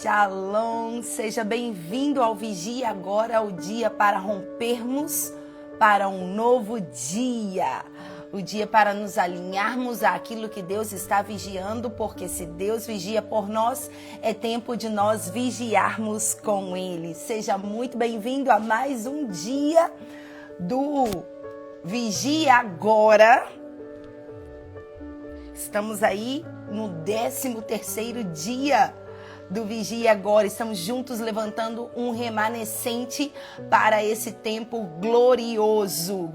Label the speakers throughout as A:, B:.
A: Shalom, seja bem-vindo ao Vigia Agora, o dia para rompermos para um novo dia. O dia para nos alinharmos àquilo que Deus está vigiando, porque se Deus vigia por nós, é tempo de nós vigiarmos com Ele. Seja muito bem-vindo a mais um dia do Vigia Agora. Estamos aí no 13º dia do Vigia Agora. Estamos juntos levantando um remanescente para esse tempo glorioso.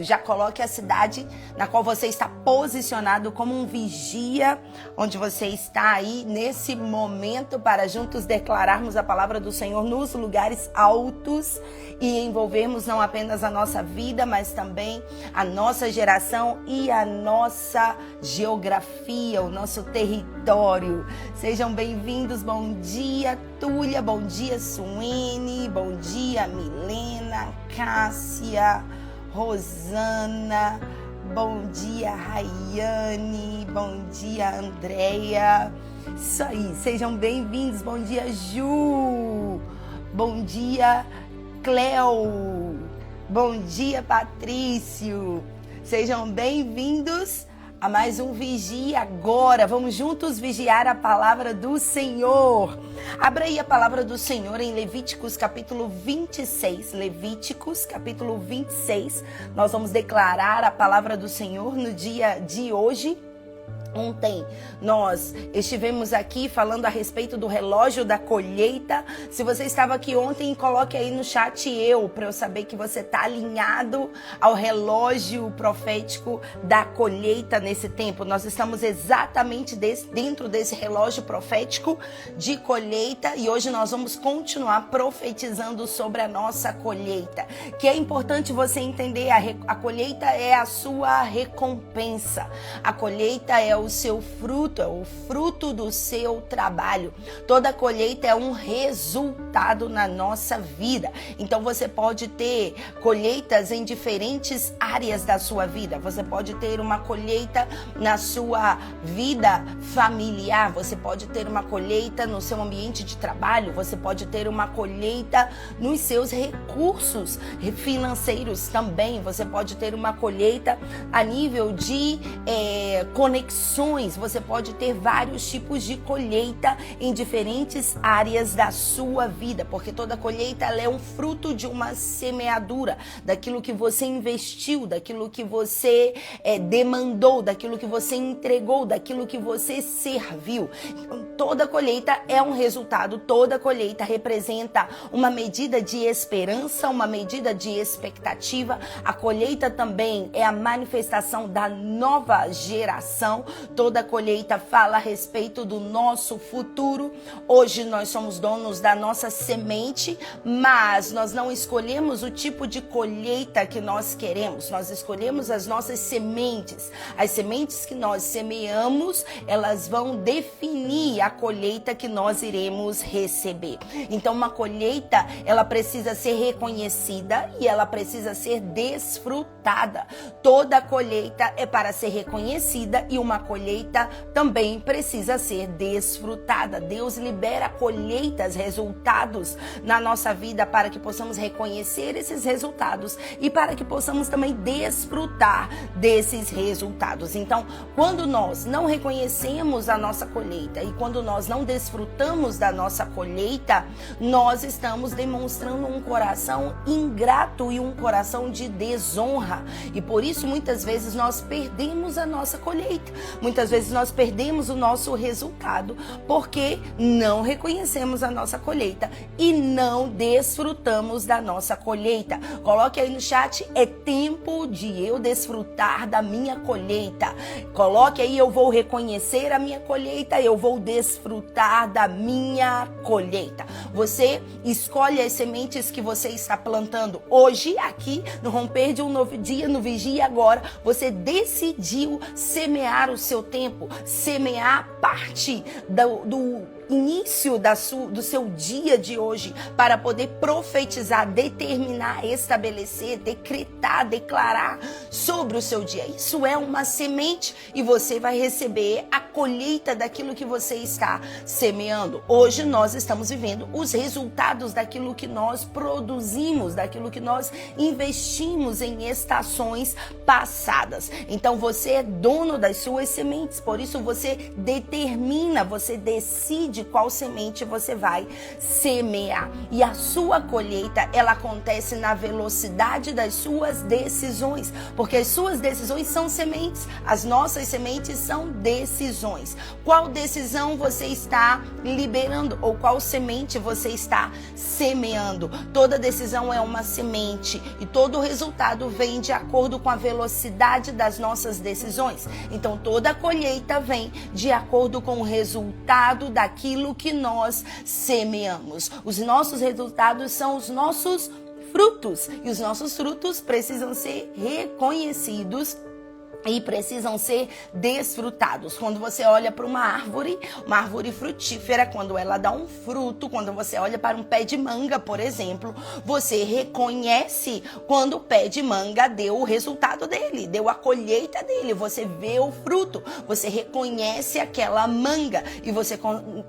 A: Já coloque a cidade na qual você está posicionado como um vigia, onde você está aí nesse momento para juntos declararmos a palavra do Senhor nos lugares altos e envolvermos não apenas a nossa vida, mas também a nossa geração e a nossa geografia, o nosso território. Sejam bem-vindos. Bom dia, Túlia. Bom dia, Suene. Bom dia, Milena, Cássia, Rosana. Bom dia, Rayane. Bom dia, Andréia. Isso aí, sejam bem-vindos. Bom dia, Ju. Bom dia, Cleo. Bom dia, Patrício. Sejam bem-vindos a mais um Vigia Agora. Vamos juntos vigiar a palavra do Senhor. Abra aí a palavra do Senhor em Levíticos capítulo 26. Levíticos capítulo 26. Nós vamos declarar a palavra do Senhor no dia de hoje. Ontem nós estivemos aqui falando a respeito do relógio da colheita. Se você estava aqui ontem, coloque aí no chat para eu saber que você está alinhado ao relógio profético da colheita nesse tempo. Nós estamos exatamente dentro desse relógio profético de colheita e hoje nós vamos continuar profetizando sobre a nossa colheita. Que é importante você entender, a colheita é a sua recompensa. A colheita é o seu fruto, é o fruto do seu trabalho. Toda colheita é um resultado na nossa vida. Então você pode ter colheitas em diferentes áreas da sua vida. Você pode ter uma colheita na sua vida familiar, você pode ter uma colheita no seu ambiente de trabalho, você pode ter uma colheita nos seus recursos financeiros também. Você pode ter uma colheita a nível de conexões. Você pode ter vários tipos de colheita em diferentes áreas da sua vida, porque toda colheita ela é um fruto de uma semeadura, daquilo que você investiu, daquilo que você demandou, daquilo que você entregou, daquilo que você serviu. Então, toda colheita é um resultado, toda colheita representa uma medida de esperança, uma medida de expectativa. A colheita também é a manifestação da nova geração. Toda colheita fala a respeito do nosso futuro. Hoje nós somos donos da nossa semente, mas nós não escolhemos o tipo de colheita que nós queremos. Nós escolhemos as nossas sementes. As sementes que nós semeamos, elas vão definir a colheita que nós iremos receber. Então, uma colheita, ela precisa ser reconhecida e ela precisa ser desfrutada. Toda colheita é para ser reconhecida e uma colheita também precisa ser desfrutada. Deus libera colheitas, resultados na nossa vida para que possamos reconhecer esses resultados e para que possamos também desfrutar desses resultados. Então, quando nós não reconhecemos a nossa colheita e quando nós não desfrutamos da nossa colheita, nós estamos demonstrando um coração ingrato e um coração de desonra. E por isso, muitas vezes, nós perdemos a nossa colheita. Muitas vezes nós perdemos o nosso resultado porque não reconhecemos a nossa colheita e não desfrutamos da nossa colheita. Coloque aí no chat, é tempo de eu desfrutar da minha colheita. Coloque aí, eu vou reconhecer a minha colheita, eu vou desfrutar da minha colheita. Você escolhe as sementes que você está plantando hoje, aqui no romper de um novo dia, no Vigia Agora. Você decidiu semear o seu tempo, semear parte do início do seu dia de hoje para poder profetizar, determinar, estabelecer, decretar, declarar sobre o seu dia. Isso é uma semente e você vai receber a colheita daquilo que você está semeando. Hoje nós estamos vivendo os resultados daquilo que nós produzimos, daquilo que nós investimos em estações passadas. Então você é dono das suas sementes, por isso você determina, você decide qual semente você vai semear. E a sua colheita, ela acontece na velocidade das suas decisões, porque as suas decisões são sementes, as nossas sementes são decisões. Qual decisão você está liberando ou qual semente você está semeando? Toda decisão é uma semente e todo resultado vem de acordo com a velocidade das nossas decisões. Então toda colheita vem de acordo com o resultado daquilo que nós semeamos. Os nossos resultados são os nossos frutos e os nossos frutos precisam ser reconhecidos e precisam ser desfrutados. Quando você olha para uma árvore frutífera, quando ela dá um fruto, quando você olha para um pé de manga, por exemplo, você reconhece quando o pé de manga deu o resultado dele, deu a colheita dele, você vê o fruto, você reconhece aquela manga e você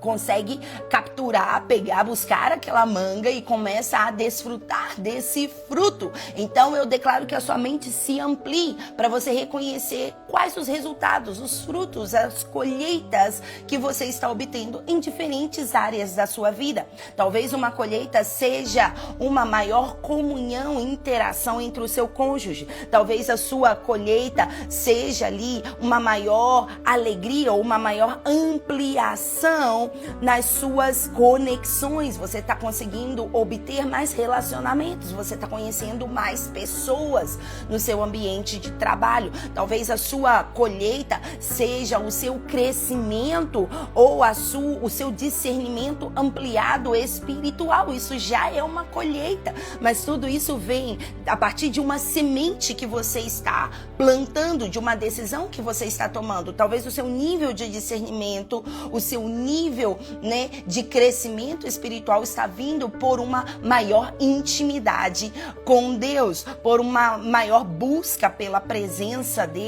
A: consegue capturar, pegar, buscar aquela manga e começa a desfrutar desse fruto. Então eu declaro que a sua mente se amplie para você reconhecer quais os resultados, os frutos, as colheitas que você está obtendo em diferentes áreas da sua vida. Talvez uma colheita seja uma maior comunhão e interação entre o seu cônjuge. Talvez a sua colheita seja ali uma maior alegria ou uma maior ampliação nas suas conexões. Você está conseguindo obter mais relacionamentos, você está conhecendo mais pessoas no seu ambiente de trabalho. Talvez a sua colheita seja o seu crescimento ou o seu discernimento ampliado espiritual. Isso já é uma colheita, mas tudo isso vem a partir de uma semente que você está plantando, de uma decisão que você está tomando. Talvez o seu nível de discernimento, o seu nível, de crescimento espiritual está vindo por uma maior intimidade com Deus, por uma maior busca pela presença dele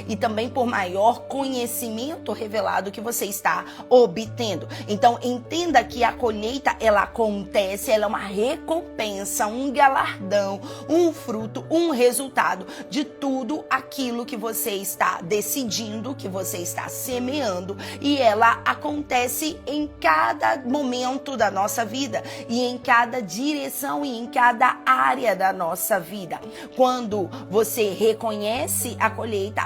A: e também por maior conhecimento revelado que você está obtendo. Então entenda que a colheita, ela acontece, ela é uma recompensa, um galardão, um fruto, um resultado de tudo aquilo que você está decidindo, que você está semeando, e ela acontece em cada momento da nossa vida e em cada direção e em cada área da nossa vida. Quando você reconhece a colheita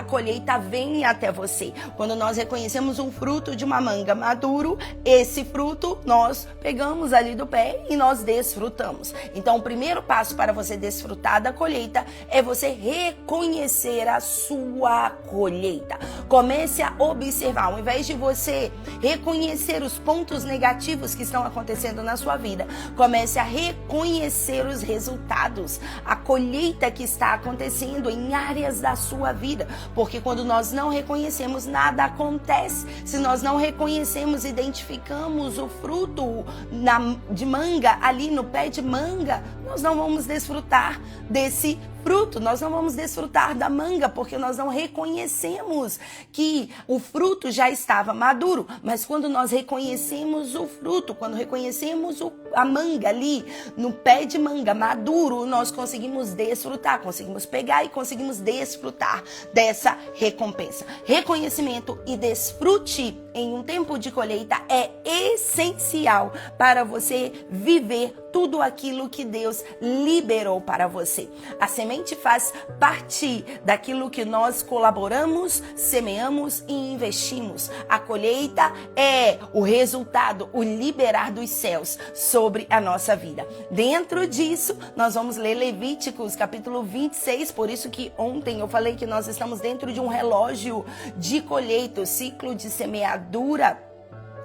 A: vem até você. Quando nós reconhecemos um fruto de uma manga maduro, esse fruto nós pegamos ali do pé e nós desfrutamos. Então o primeiro passo para você desfrutar da colheita é você reconhecer a sua colheita. Comece a observar, ao invés de você reconhecer os pontos negativos que estão acontecendo na sua vida, comece a reconhecer os resultados, a colheita que está acontecendo em áreas da sua vida. Porque quando nós não reconhecemos, nada acontece. Se nós não reconhecemos, identificamos o fruto de manga ali no pé de manga, nós não vamos desfrutar desse fruto, nós não vamos desfrutar da manga, porque nós não reconhecemos que o fruto já estava maduro. Mas quando nós reconhecemos o fruto, quando reconhecemos a manga ali no pé de manga maduro, nós conseguimos desfrutar, conseguimos pegar e conseguimos desfrutar dessa recompensa. Reconhecimento e desfrute em um tempo de colheita é essencial para você viver tudo aquilo que Deus liberou para você. A semente faz parte daquilo que nós colaboramos, semeamos e investimos. A colheita é o resultado, o liberar dos céus sobre a nossa vida. Dentro disso, nós vamos ler Levíticos, capítulo 26, por isso que ontem eu falei que nós estamos dentro de um relógio de colheita, o ciclo de semeadura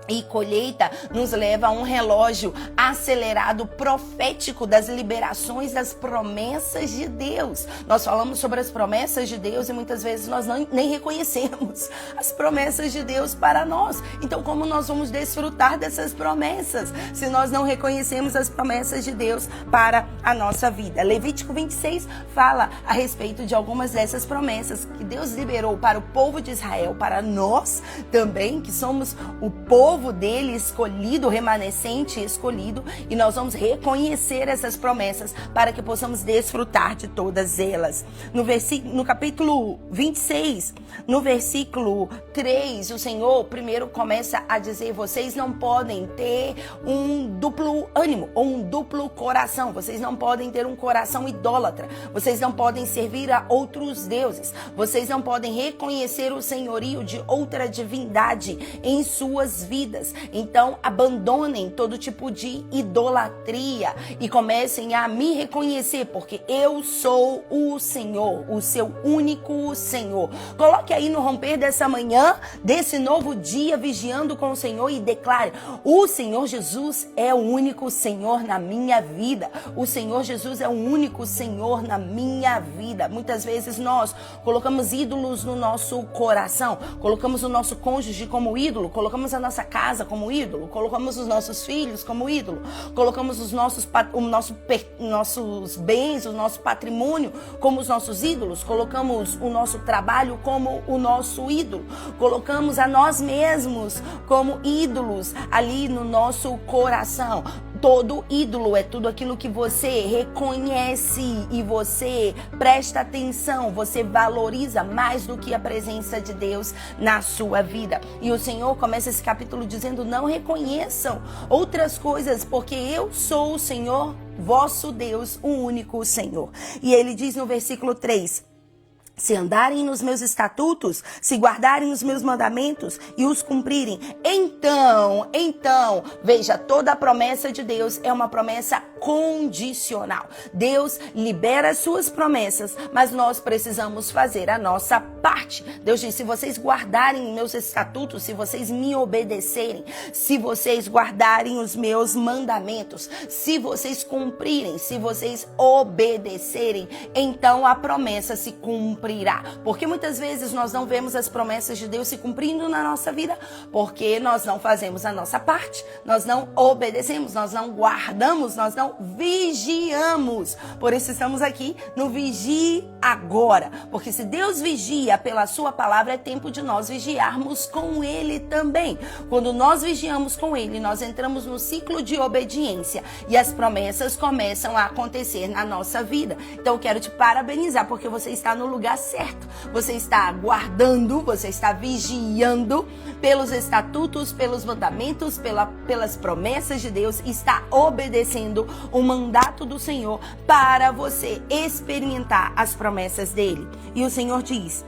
A: e colheita nos leva a um relógio acelerado profético das liberações das promessas de Deus. Nós falamos sobre as promessas de Deus e muitas vezes nós nem reconhecemos as promessas de Deus para nós. Então, como nós vamos desfrutar dessas promessas se nós não reconhecemos as promessas de Deus para a nossa vida? Levítico 26 fala a respeito de algumas dessas promessas que Deus liberou para o povo de Israel, para nós também, que somos o povo dele escolhido, remanescente escolhido, e nós vamos reconhecer essas promessas para que possamos desfrutar de todas elas. No capítulo 26, no versículo 3, o Senhor primeiro começa a dizer: vocês não podem ter um duplo ânimo ou um duplo coração, vocês não podem ter um coração idólatra, vocês não podem servir a outros deuses, vocês não podem reconhecer o senhorio de outra divindade em suas vidas. Então, abandonem todo tipo de idolatria e comecem a me reconhecer, porque eu sou o Senhor, o seu único Senhor. Coloque aí no romper dessa manhã, desse novo dia, vigiando com o Senhor, e declare: o Senhor Jesus é o único Senhor na minha vida. O Senhor Jesus é o único Senhor na minha vida. Muitas vezes nós colocamos ídolos no nosso coração, colocamos o nosso cônjuge como ídolo, colocamos a nossa casa como ídolo, colocamos os nossos filhos como ídolo, colocamos os nossos bens, o nosso patrimônio como os nossos ídolos, colocamos o nosso trabalho como o nosso ídolo, colocamos a nós mesmos como ídolos ali no nosso coração. Todo ídolo é tudo aquilo que você reconhece e você presta atenção, você valoriza mais do que a presença de Deus na sua vida. E o Senhor começa esse capítulo dizendo: não reconheçam outras coisas, porque eu sou o Senhor, vosso Deus, o único Senhor. E ele diz no versículo 3: se andarem nos meus estatutos, se guardarem os meus mandamentos e os cumprirem, então, veja, toda a promessa de Deus é uma promessa condicional. Deus libera as suas promessas, mas nós precisamos fazer a nossa parte. Deus diz: se vocês guardarem meus estatutos, se vocês me obedecerem, se vocês guardarem os meus mandamentos, se vocês cumprirem, se vocês obedecerem, então a promessa se cumprirá. Porque muitas vezes nós não vemos as promessas de Deus se cumprindo na nossa vida, porque nós não fazemos a nossa parte, nós não obedecemos, nós não guardamos, nós não vigiamos. Por isso estamos aqui no Vigie Agora, porque se Deus vigia pela sua palavra, é tempo de nós vigiarmos com Ele também. Quando nós vigiamos com Ele, nós entramos no ciclo de obediência e as promessas começam a acontecer na nossa vida. Então eu quero te parabenizar, porque você está no lugar certo. Você está guardando, você está vigiando pelos estatutos, pelos mandamentos, pelas promessas de Deus, está obedecendo o mandato do Senhor para você experimentar as promessas dele. E o Senhor diz: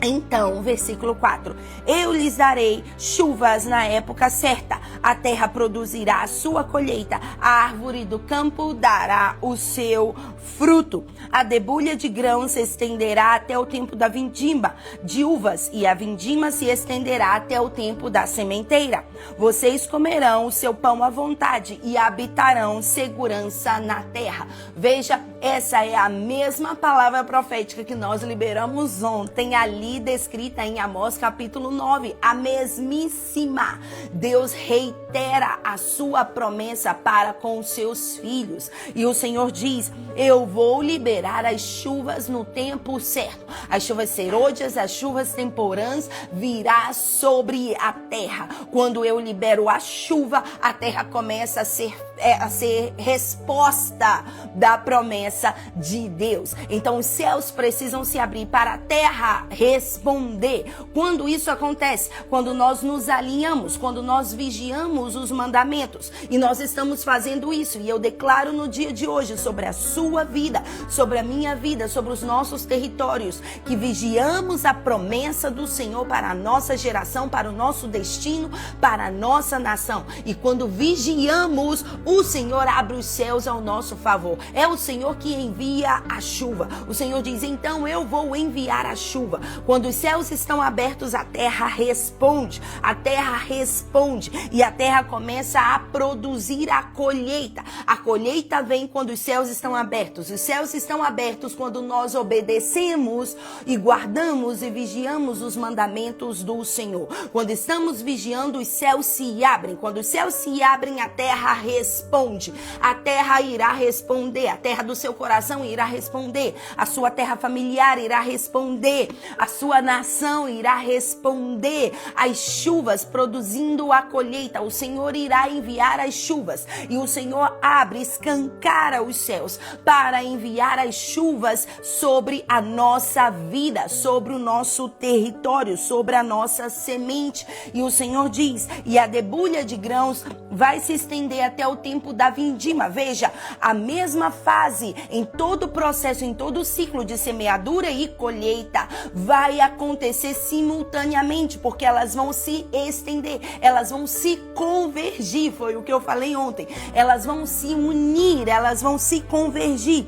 A: então, versículo 4, eu lhes darei chuvas na época certa, a terra produzirá a sua colheita, a árvore do campo dará o seu fruto, a debulha de grãos se estenderá até o tempo da vindima de uvas, e a vindima se estenderá até o tempo da sementeira. Vocês comerão o seu pão à vontade e habitarão segurança na terra. Veja, essa é a mesma palavra profética que nós liberamos ontem ali, descrita em Amós capítulo 9, a mesmíssima. Deus reitera a sua promessa para com os seus filhos. E o Senhor diz: eu vou liberar as chuvas no tempo certo. As chuvas serôdias, as chuvas temporãs virá sobre a terra. Quando eu libero a chuva, a terra começa a ser resposta da promessa de Deus. Então os céus precisam se abrir para a terra responder. Quando isso acontece? Quando nós nos alinhamos, quando nós vigiamos os mandamentos. E nós estamos fazendo isso. E eu declaro no dia de hoje sobre a sua vida, sobre a minha vida, sobre os nossos territórios, que vigiamos a promessa do Senhor para a nossa geração, para o nosso destino, para a nossa nação. E quando vigiamos, o Senhor abre os céus ao nosso favor. É o Senhor que envia a chuva. O Senhor diz, então eu vou enviar a chuva. Quando os céus estão abertos, a terra responde. A terra responde e a terra começa a produzir a colheita. A colheita vem quando os céus estão abertos. Os céus estão abertos quando nós obedecemos e guardamos e vigiamos os mandamentos do Senhor. Quando estamos vigiando, os céus se abrem. Quando os céus se abrem, a terra responde. A terra irá responder. A terra do seu coração irá responder. A sua terra familiar irá responder. A sua nação irá responder. As chuvas produzindo a colheita. O Senhor irá enviar as chuvas. E o Senhor abre, escancara os céus para enviar as chuvas sobre a nossa vida, sobre o nosso território, sobre a nossa semente. E o Senhor diz, e a debulha de grãos vai se estender até o tempo da vindima. Veja, a mesma fase em todo o processo, em todo o ciclo de semeadura e colheita vai acontecer simultaneamente, porque elas vão se estender, elas vão se convergir, foi o que eu falei ontem, elas vão se unir, elas vão se convergir.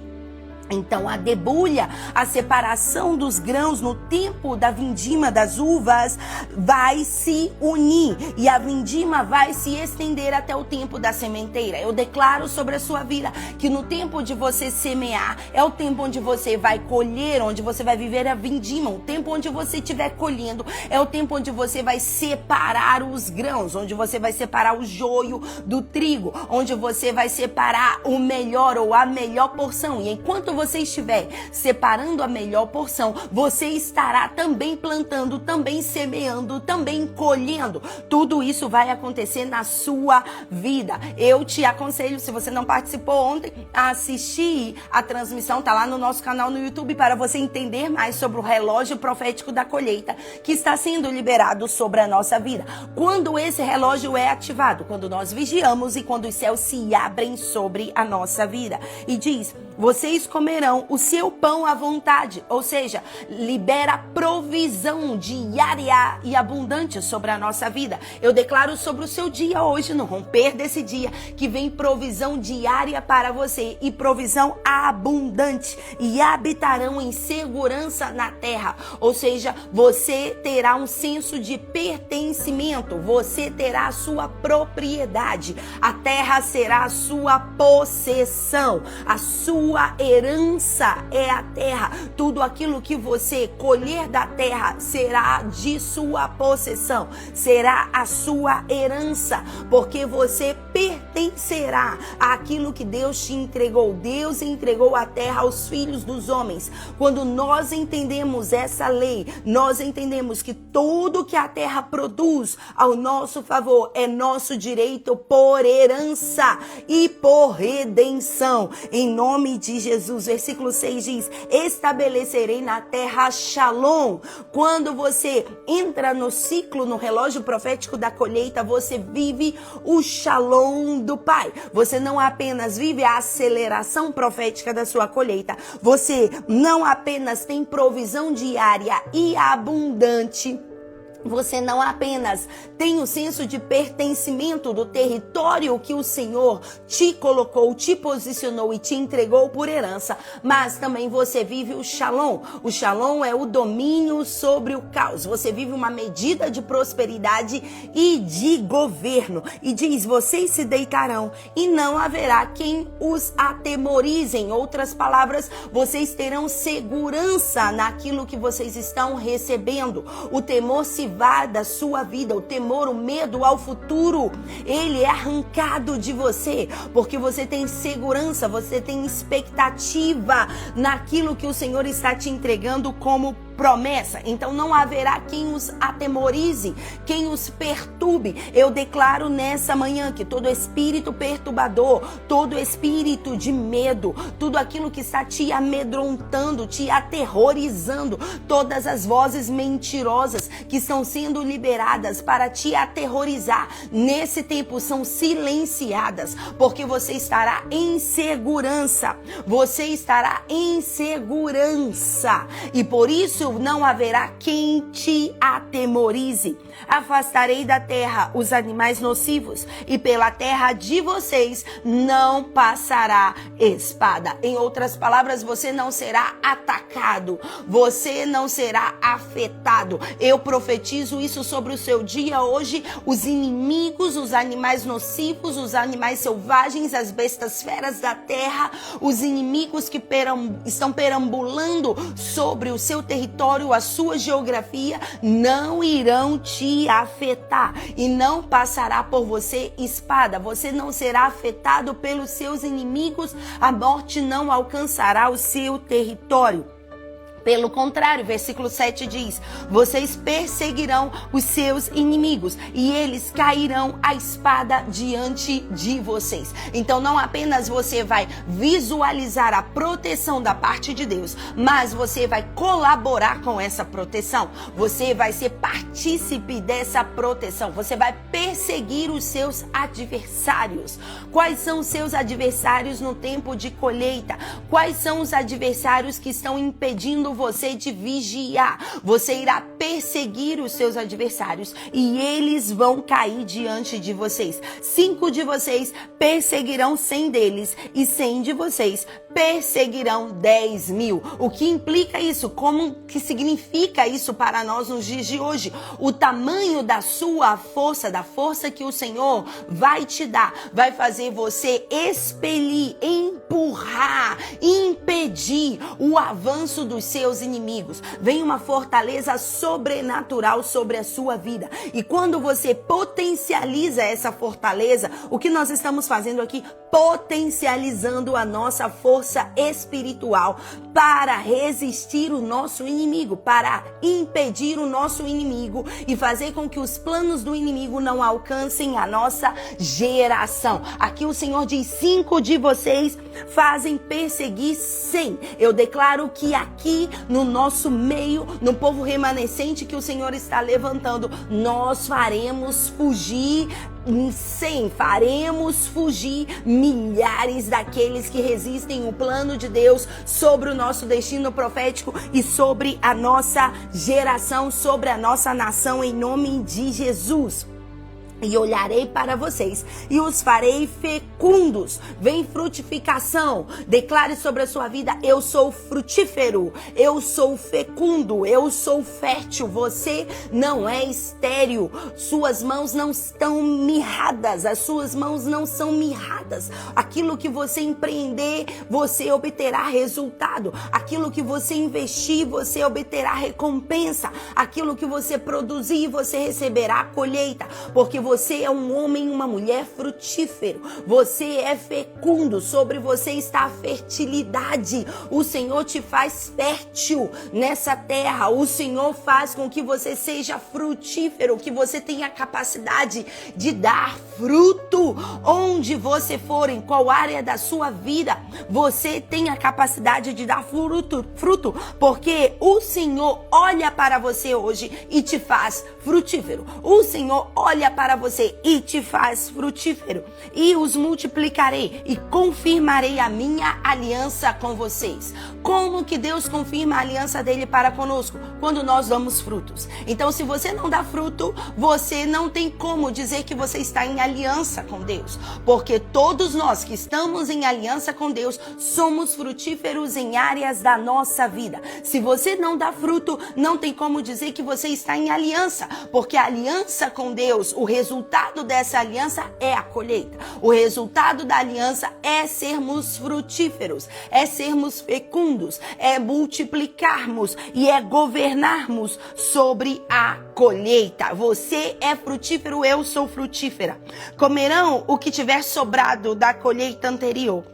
A: Então a debulha, a separação dos grãos no tempo da vindima das uvas vai se unir e a vindima vai se estender até o tempo da sementeira. Eu declaro sobre a sua vida que no tempo de você semear é o tempo onde você vai colher, onde você vai viver a vindima. O tempo onde você estiver colhendo é o tempo onde você vai separar os grãos, onde você vai separar o joio do trigo, onde você vai separar o melhor ou a melhor porção. E enquanto você estiver separando a melhor porção, você estará também plantando, também semeando, também colhendo. Tudo isso vai acontecer na sua vida. Eu te aconselho, se você não participou ontem, a assistir a transmissão, tá lá no nosso canal no YouTube, para você entender mais sobre o relógio profético da colheita que está sendo liberado sobre a nossa vida. Quando esse relógio é ativado? Quando nós vigiamos e quando os céus se abrem sobre a nossa vida. E diz, vocês comerão o seu pão à vontade, ou seja, libera provisão diária e abundante sobre a nossa vida. Eu declaro sobre o seu dia hoje, no romper desse dia, que vem provisão diária para você e provisão abundante, e habitarão em segurança na terra, ou seja, você terá um senso de pertencimento, você terá a sua propriedade, a terra será a sua possessão, a sua herança é a terra. Tudo aquilo que você colher da terra será de sua possessão, será a sua herança, porque você pertencerá àquilo que Deus te entregou. Deus entregou a terra aos filhos dos homens. Quando nós entendemos essa lei, nós entendemos que tudo que a terra produz ao nosso favor é nosso direito por herança e por redenção. Em nome de Jesus, versículo 6 diz, estabelecerei na terra Shalom. Quando você entra no ciclo, no relógio profético da colheita, você vive o Shalom do Pai. Você não apenas vive a aceleração profética da sua colheita, você não apenas tem provisão diária e abundante, você não apenas tem o senso de pertencimento do território que o Senhor te colocou, te posicionou e te entregou por herança, mas também você vive o Shalom. O Shalom é o domínio sobre o caos. Você vive uma medida de prosperidade e de governo. E diz, vocês se deitarão e não haverá quem os atemorize. Em outras palavras, vocês terão segurança naquilo que vocês estão recebendo. O temor se vai da sua vida, o temor, o medo ao futuro, ele é arrancado de você, porque você tem segurança, você tem expectativa naquilo que o Senhor está te entregando como promessa. Então não haverá quem os atemorize, quem os perturbe. Eu declaro nessa manhã que todo espírito perturbador, todo espírito de medo, tudo aquilo que está te amedrontando, te aterrorizando, todas as vozes mentirosas que estão sendo liberadas para te aterrorizar, nesse tempo são silenciadas, porque você estará em segurança. Você estará em segurança. E por isso isso não haverá quem te atemorize. Afastarei da terra os animais nocivos, e pela terra de vocês não passará espada. Em outras palavras, você não será atacado, você não será afetado. Eu profetizo isso sobre o seu dia hoje. Os inimigos, os animais nocivos, os animais selvagens, as bestas feras da terra, os inimigos que estão perambulando sobre o seu território, a sua geografia, não irão te afetar e não passará por você espada. Você não será afetado pelos seus inimigos, a morte não alcançará o seu território. Pelo contrário, versículo 7 diz: vocês perseguirão os seus inimigos e eles cairão à espada diante de vocês. Então não apenas você vai visualizar a proteção da parte de Deus, mas você vai colaborar com essa proteção. Você vai ser partícipe dessa proteção. Você vai perseguir os seus adversários. Quais são os seus adversários no tempo de colheita? Quais são os adversários que estão impedindo você de vigiar? Você irá perseguir os seus adversários e eles vão cair diante de vocês. 5 de vocês perseguirão 100 deles e 100 de vocês perseguirão 10.000. O que implica isso? Como que significa isso para nós nos dias de hoje? O tamanho da sua força, da força que o Senhor vai te dar, vai fazer você expelir, empurrar, impedir o avanço dos seus inimigos. Vem uma fortaleza sobrenatural sobre a sua vida. E quando você potencializa essa fortaleza, o que nós estamos fazendo aqui? Potencializando a nossa força espiritual para resistir o nosso inimigo, para impedir o nosso inimigo e fazer com que os planos do inimigo não alcancem a nossa geração. Aqui o Senhor diz: 5 de vocês fazem perseguir 100. Eu declaro que aqui no nosso meio, no povo remanescente que o Senhor está levantando, nós faremos fugir 100, faremos fugir milhares daqueles que resistem o plano de Deus sobre o nosso destino profético e sobre a nossa geração, sobre a nossa nação, em nome de Jesus. E olharei para vocês e os farei fecundos. Vem frutificação. Declare sobre a sua vida: eu sou frutífero, eu sou fecundo, eu sou fértil. Você não é estéril. Suas mãos não estão mirradas. As suas mãos não são mirradas. Aquilo que você empreender, você obterá resultado. Aquilo que você investir, você obterá recompensa. Aquilo que você produzir, você receberá colheita. Porque você é um homem e uma mulher frutífero. Você é fecundo. Sobre você está a fertilidade. O Senhor te faz fértil nessa terra. O Senhor faz com que você seja frutífero, que você tenha a capacidade de dar fruto. Onde você for, em qual área da sua vida, você tem a capacidade de dar fruto, porque o Senhor olha para você hoje e te faz frutífero. O Senhor olha para você e te faz frutífero. E os multiplicarei e confirmarei a minha aliança com vocês. Como que Deus confirma a aliança dele para conosco? Quando nós damos frutos. Então, se você não dá fruto, você não tem como dizer que você está em aliança com Deus. Porque todos nós que estamos em aliança com Deus somos frutíferos em áreas da nossa vida. Se você não dá fruto, não tem como dizer que você está em aliança. Porque a aliança com Deus, o resultado dessa aliança é a colheita. O resultado da aliança é sermos frutíferos, é sermos fecundos, é multiplicarmos e é governarmos sobre a colheita. Você é frutífero, eu sou frutífera. Comerão o que tiver sobrado da colheita anterior.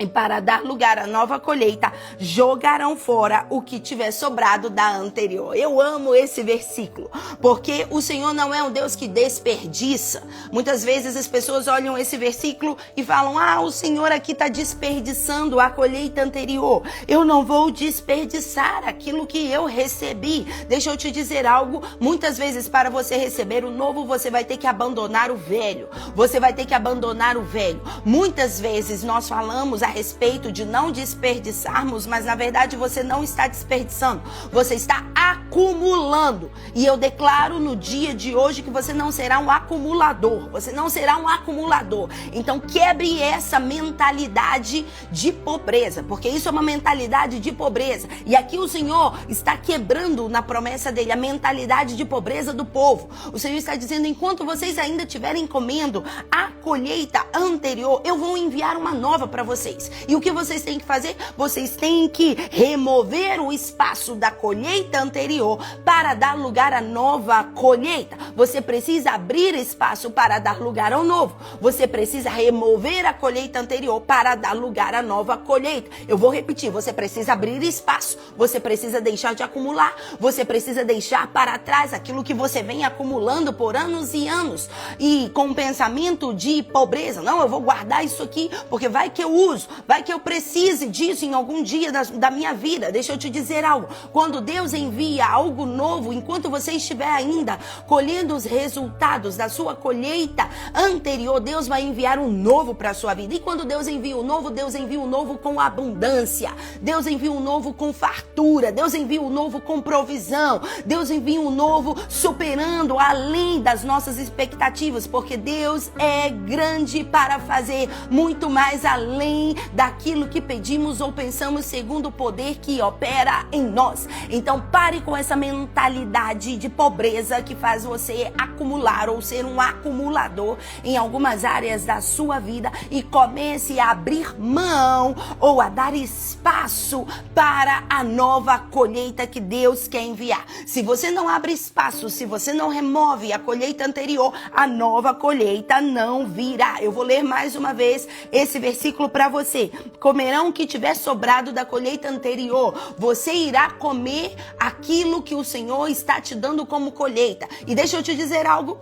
A: E para dar lugar à nova colheita, jogarão fora o que tiver sobrado da anterior. Eu amo esse versículo, porque o Senhor não é um Deus que desperdiça. Muitas vezes as pessoas olham esse versículo e falam: o Senhor aqui está desperdiçando a colheita anterior. Eu não vou desperdiçar aquilo que eu recebi. Deixa eu te dizer algo. Muitas vezes, para você receber o novo, você vai ter que abandonar o velho. Você vai ter que abandonar o velho. Muitas vezes nós falamos a respeito de não desperdiçarmos, mas na verdade você não está desperdiçando, você está acumulando. E eu declaro no dia de hoje que você não será um acumulador, você não será um acumulador. Então quebre essa mentalidade de pobreza, porque isso é uma mentalidade de pobreza. E aqui o Senhor está quebrando na promessa dele a mentalidade de pobreza do povo. O Senhor está dizendo, enquanto vocês ainda estiverem comendo a colheita anterior, eu vou enviar uma nova para vocês. E o que vocês têm que fazer? Vocês têm que remover o espaço da colheita anterior para dar lugar à nova colheita. Você precisa abrir espaço para dar lugar ao novo. Você precisa remover a colheita anterior para dar lugar à nova colheita. Eu vou repetir, você precisa abrir espaço, você precisa deixar de acumular, você precisa deixar para trás aquilo que você vem acumulando por anos e anos, e com um pensamento de pobreza. Não, eu vou guardar isso aqui, porque vai que eu uso, vai que eu precise disso em algum dia da minha vida. Deixa eu te dizer algo, quando Deus envia algo novo, enquanto você estiver ainda colhendo os resultados da sua colheita anterior, Deus vai enviar um novo para a sua vida. E quando Deus envia o novo, Deus envia o novo com abundância, Deus envia o novo com fartura, Deus envia o novo com provisão, Deus envia o novo superando além das nossas expectativas, porque Deus é grande para fazer muito mais além daquilo que pedimos ou pensamos, segundo o poder que opera em nós. Então pare com essa mentalidade de pobreza que faz você acumular ou ser um acumulador em algumas áreas da sua vida e comece a abrir mão ou a dar espaço para a nova colheita que Deus quer enviar. Se você não abre espaço, se você não remove a colheita anterior, a nova colheita não virá. Eu vou ler mais uma vez esse versículo para você. Comerão o que tiver sobrado da colheita anterior. Você irá comer aquilo que o Senhor está te dando como colheita. E deixa eu te dizer algo.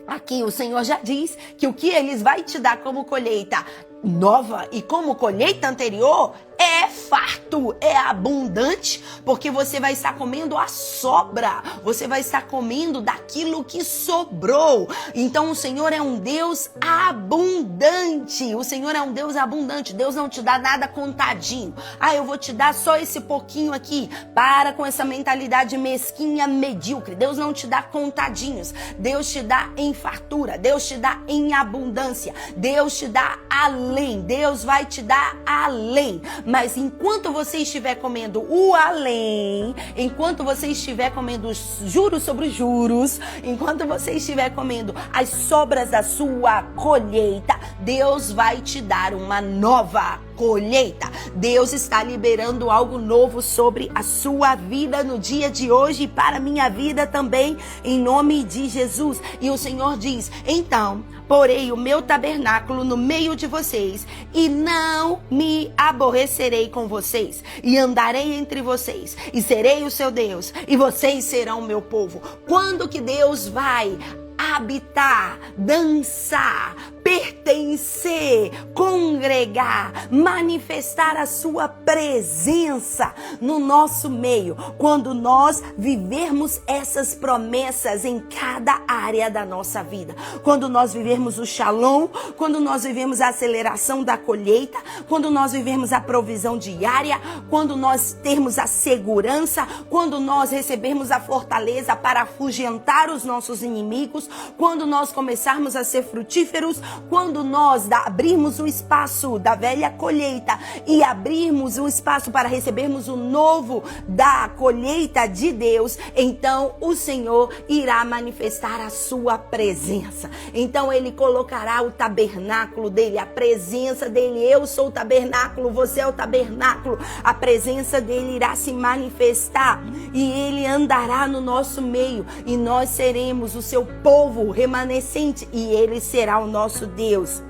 A: Aqui o Senhor já diz que o que Ele vai te dar como colheita nova e como colheita anterior é farto, é abundante, porque você vai estar comendo a sobra, você vai estar comendo daquilo que sobrou. Então o Senhor é um Deus abundante, o Senhor é um Deus abundante. Deus não te dá nada contadinho. Ah, eu vou te dar só esse pouquinho aqui. Para com essa mentalidade mesquinha, medíocre. Deus não te dá contadinhos, Deus te dá em fartura, Deus te dá em abundância, Deus te dá além, Deus vai te dar além. Mas enquanto você estiver comendo o além, enquanto você estiver comendo juros sobre juros, enquanto você estiver comendo as sobras da sua colheita, Deus vai te dar uma nova colheita. Deus está liberando algo novo sobre a sua vida no dia de hoje e para a minha vida também, em nome de Jesus. E o Senhor diz, então, porei o meu tabernáculo no meio de vocês e não me aborrecerei com vocês, e andarei entre vocês e serei o seu Deus e vocês serão o meu povo. Quando que Deus vai habitar, dançar, pertencer, congregar, manifestar a sua presença no nosso meio? Quando nós vivermos essas promessas em cada área da nossa vida. Quando nós vivermos o shalom, quando nós vivemos a aceleração da colheita, quando nós vivemos a provisão diária, quando nós termos a segurança, quando nós recebermos a fortaleza para afugentar os nossos inimigos, quando nós começarmos a ser frutíferos, quando nós abrirmos o espaço da velha colheita e abrirmos o espaço para recebermos o novo da colheita de Deus, então o Senhor irá manifestar a sua presença. Então Ele colocará o tabernáculo dele, a presença dele. Eu sou o tabernáculo, você é o tabernáculo. A presença dele irá se manifestar e Ele andará no nosso meio e nós seremos o seu povo remanescente e Ele será o nosso Deus.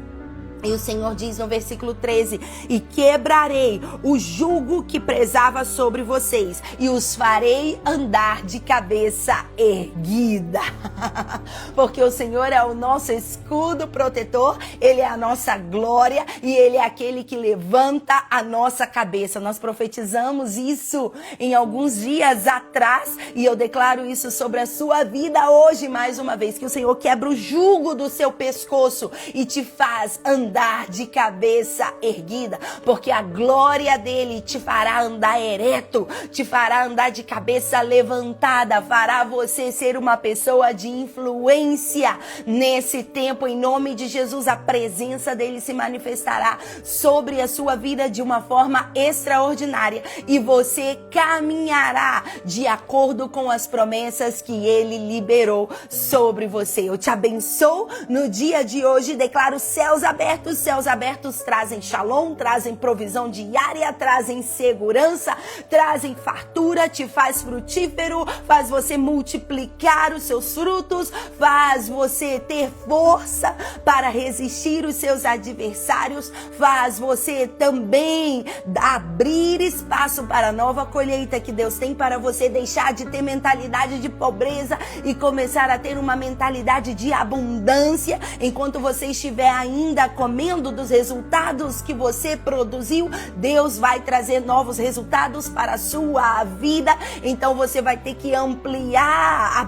A: E o Senhor diz no versículo 13, e quebrarei o jugo que pesava sobre vocês e os farei andar de cabeça erguida. Porque o Senhor é o nosso escudo protetor, Ele é a nossa glória e Ele é aquele que levanta a nossa cabeça. Nós profetizamos isso em alguns dias atrás e eu declaro isso sobre a sua vida hoje mais uma vez, que o Senhor quebra o jugo do seu pescoço e te faz andar andar de cabeça erguida, porque a glória dele te fará andar ereto, te fará andar de cabeça levantada, fará você ser uma pessoa de influência nesse tempo. Em nome de Jesus, a presença dele se manifestará sobre a sua vida de uma forma extraordinária e você caminhará de acordo com as promessas que ele liberou sobre você. Eu te abençoo no dia de hoje, declaro céus abertos trazem shalom, trazem provisão diária, trazem segurança, trazem fartura, te faz frutífero, faz você multiplicar os seus frutos, faz você ter força para resistir os seus adversários, faz você também abrir espaço para a nova colheita que Deus tem para você, deixar de ter mentalidade de pobreza e começar a ter uma mentalidade de abundância. Enquanto você estiver ainda comendo dos resultados que você produziu, Deus vai trazer novos resultados para a sua vida. Então você vai ter que ampliar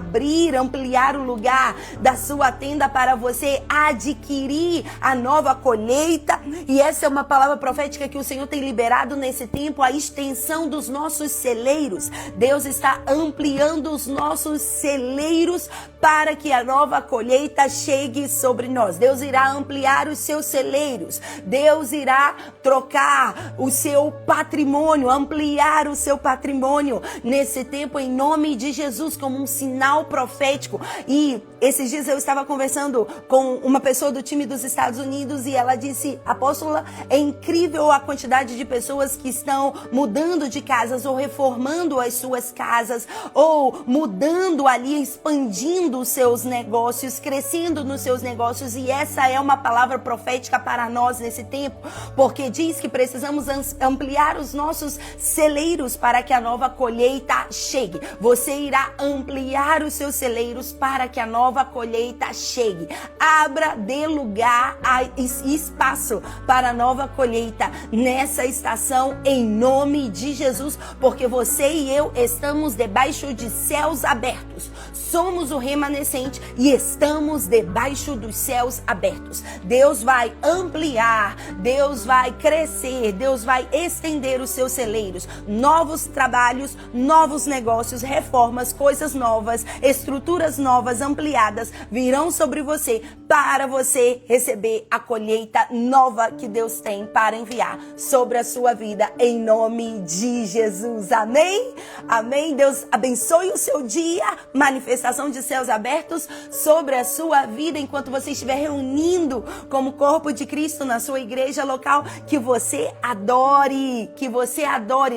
A: o lugar da sua tenda para você adquirir a nova colheita. E essa é uma palavra profética que o Senhor tem liberado nesse tempo, a extensão dos nossos celeiros. Deus está ampliando os nossos celeiros para que a nova colheita chegue sobre nós. Deus irá ampliar os seus celeiros. Deus irá trocar o seu patrimônio, ampliar o seu patrimônio nesse tempo, em nome de Jesus, como um sinal profético. E esses dias eu estava conversando com uma pessoa do time dos Estados Unidos e ela disse: apóstola, é incrível a quantidade de pessoas que estão mudando de casas ou reformando as suas casas ou mudando ali, expandindo os seus negócios, crescendo nos seus negócios. E essa é uma palavra profética para nós nesse tempo, porque diz que precisamos ampliar os nossos celeiros para que a nova colheita chegue. Você irá ampliar os seus celeiros para que a nova colheita chegue. Abra, dê lugar e espaço para a nova colheita nessa estação, em nome de Jesus, porque você e eu estamos debaixo de céus abertos. Somos o remanescente e estamos debaixo dos céus abertos. Deus vai ampliar, Deus vai crescer, Deus vai estender os seus celeiros. Novos trabalhos, novos negócios, reformas, coisas novas, estruturas novas, ampliadas, virão sobre você para você receber a colheita nova que Deus tem para enviar sobre a sua vida, em nome de Jesus. Amém? Amém? Deus abençoe o seu dia, manifestação de céus abertos sobre a sua vida enquanto você estiver reunindo como corpo de Cristo na sua igreja local. Que você adore,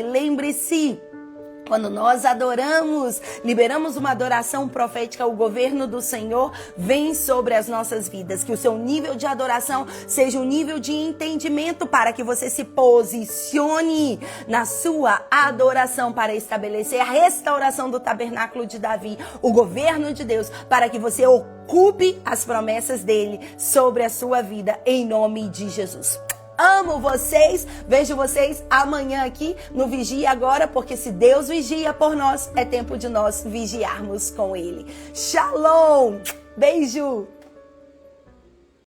A: lembre-se, quando nós adoramos, liberamos uma adoração profética, o governo do Senhor vem sobre as nossas vidas. Que o seu nível de adoração seja um nível de entendimento para que você se posicione na sua adoração para estabelecer a restauração do tabernáculo de Davi, o governo de Deus, para que você ocupe as promessas dele sobre a sua vida, em nome de Jesus. Amo vocês, vejo vocês amanhã aqui no Vigia Agora, porque se Deus vigia por nós, é tempo de nós vigiarmos com Ele. Shalom, beijo!